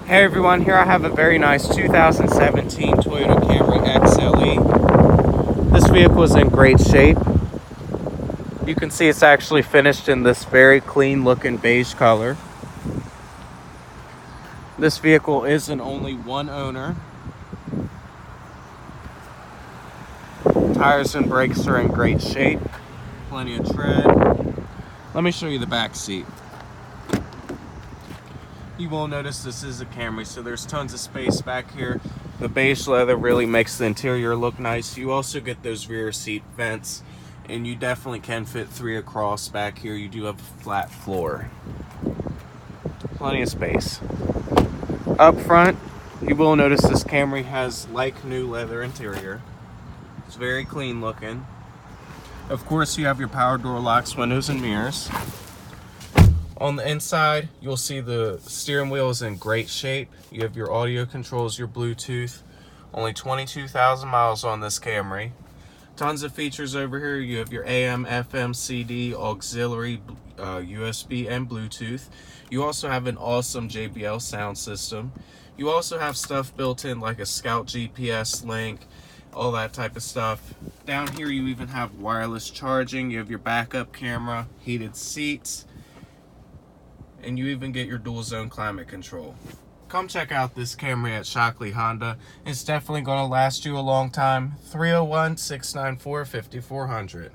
Hey everyone, here I have a very nice 2017 Toyota Camry XLE. This vehicle is in great shape. You can see it's actually finished in this very clean looking beige color. This vehicle is in only one owner. Tires and brakes are in great shape. Plenty of tread. Let me show you the back seat. You will notice this is a Camry, so there's tons of space back here. The beige leather really makes the interior look nice. You also get those rear seat vents, and you definitely can fit 3 across back here. You do have a flat floor. Plenty of space. Up front, you will notice this Camry has like new leather interior. It's very clean looking. Of course, you have your power door locks, windows, and mirrors. On the inside, you'll see the steering wheel is in great shape. You have your audio controls, your Bluetooth. Only 22,000 miles on this Camry. Tons of features over here. You have your AM, FM, CD, auxiliary, USB, and Bluetooth. You also have an awesome JBL sound system. You also have stuff built in like a Scout GPS link, all that type of stuff. Down here, you even have wireless charging. You have your backup camera, heated seats, and you even get your dual zone climate control. Come check out this Camry at Shockley Honda. It's definitely going to last you a long time. 301-694-5400.